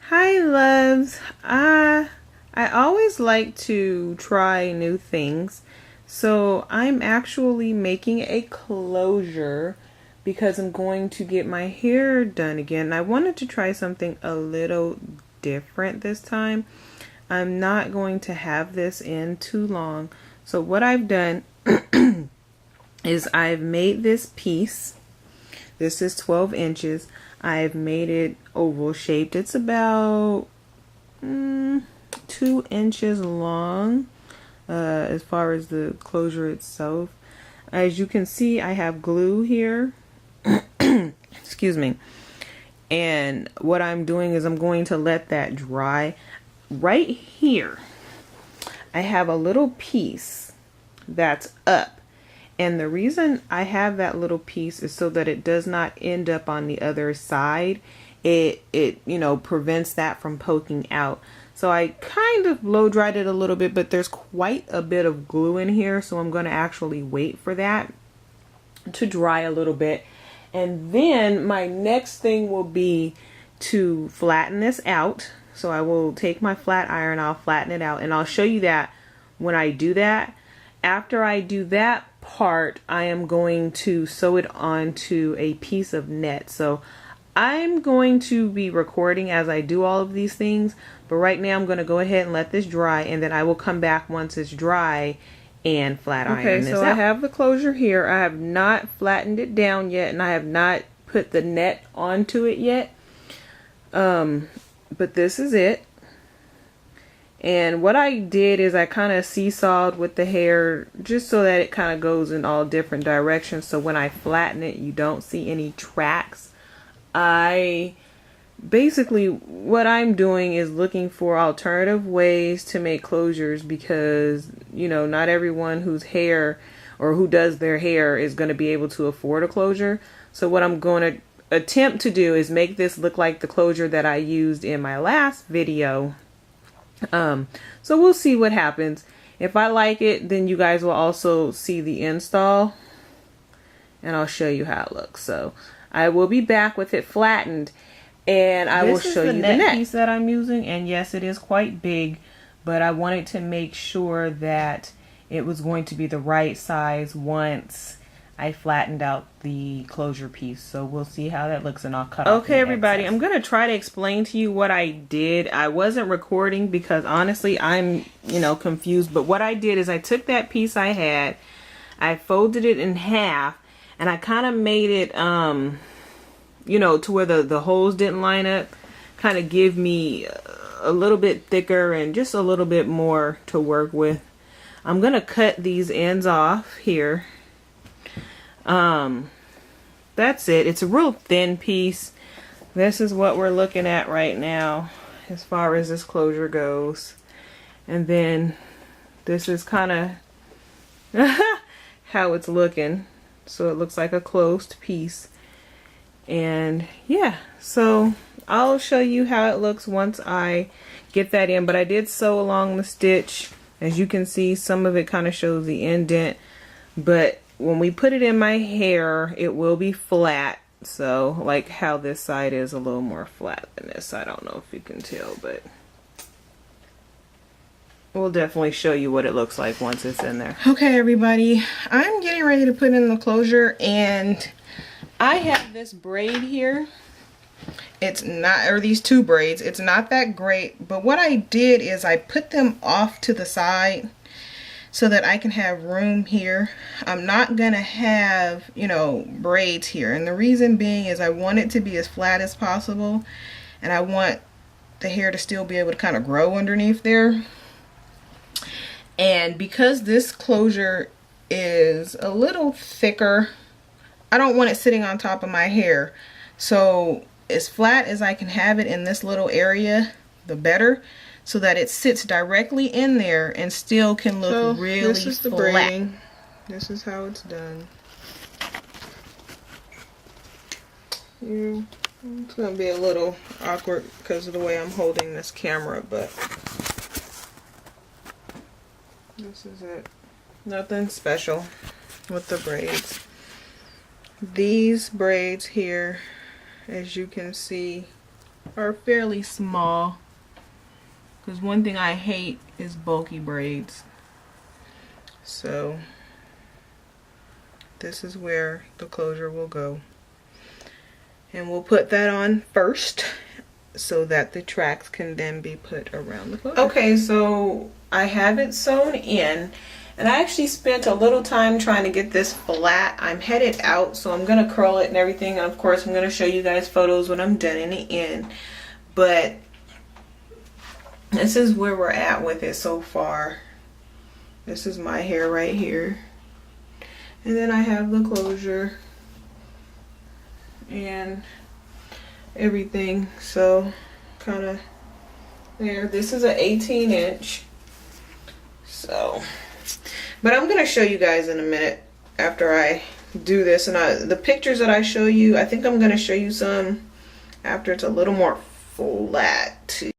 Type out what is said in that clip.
Hi loves. I always like to try new things. So I'm actually making a closure because I'm going to get my hair done again. I wanted to try something a little different this time. I'm not going to have this in too long. So what I've done is I've made this piece. This is 12 inches. I've made it oval shaped. It's about 2 inches long as far as the closure itself. As you can see, I have glue here. Excuse me. And what I'm doing is I'm going to let that dry. Right here, I have a little piece that's up. And the reason I have that little piece is so that it does not end up on the other side. It prevents that from poking out. So I kind of blow dried it a little bit, but there's quite a bit of glue in here. So I'm going to actually wait for that to dry a little bit. And then my next thing will be to flatten this out. So I will take my flat iron, I'll flatten it out, and I'll show you that when I do that. After I do that part, I am going to sew it onto a piece of net. So I'm going to be recording as I do all of these things, but right now I'm going to go ahead and let this dry, and then I will come back once it's dry and flat iron this out. Okay, so I have the closure here. I have not flattened it down yet, and I have not put the net onto it yet. But this is it. And what I did is I kind of seesawed with the hair just so that it kind of goes in all different directions. So when I flatten it, you don't see any tracks. Basically what I'm doing is looking for alternative ways to make closures because, not everyone whose hair or who does their hair is going to be able to afford a closure. So what I'm going to attempt to do is make this look like the closure that I used in my last video. So we'll see what happens. If I like it, then you guys will also see the install and I'll show you how it looks. So I will be back with it flattened and I will show you the net piece that I'm using. And yes, it is quite big, but I wanted to make sure that it was going to be the right size once I flattened out the closure piece. So we'll see how that looks and I'll cut off. Okay, everybody, I'm going to try to explain to you what I did. I wasn't recording because honestly, I'm, confused. But what I did is I took that piece I had, I folded it in half, and I kind of made it, to where the holes didn't line up, kind of give me a little bit thicker and just a little bit more to work with. I'm going to cut these ends off here. That's it. It's a real thin piece. This is what we're looking at right now as far as this closure goes. And then this is kind of how it's looking. So it looks like a closed piece. And yeah, so I'll show you how it looks once I get that in. But I did sew along the stitch. As you can see, some of it kind of shows the indent. But when we put it in my hair, it will be flat. So like how this side is a little more flat than this. I don't know if you can tell, but we'll definitely show you what it looks like once it's in there. Okay, everybody, I'm getting ready to put in the closure, and I have this braid here. It's not, or these two braids, it's not that great, but what I did is I put them off to the side so that I can have room here. I'm not gonna have, braids here. And the reason being is I want it to be as flat as possible. And I want the hair to still be able to kind of grow underneath there. And because this closure is a little thicker, I don't want it sitting on top of my hair. So as flat as I can have it in this little area, the better, so that it sits directly in there and still can look really flat. This is the braiding. This is how it's done. It's going to be a little awkward because of the way I'm holding this camera, but this is it. Nothing special with the braids. These braids here, as you can see, are fairly small, because one thing I hate is bulky braids. So this is where the closure will go. And we'll put that on first so that the tracks can then be put around the closure. Okay, so I have it sewn in, and I actually spent a little time trying to get this flat. I'm headed out, so I'm gonna curl it and everything, and of course I'm gonna show you guys photos when I'm done in the end. But this is where we're at with it so far. This is my hair right here, and then I have the closure and everything. So kind of there. This is an 18-inch. So, but I'm gonna show you guys in a minute after I do this, and the pictures that I show you, I think I'm gonna show you some after it's a little more flat too.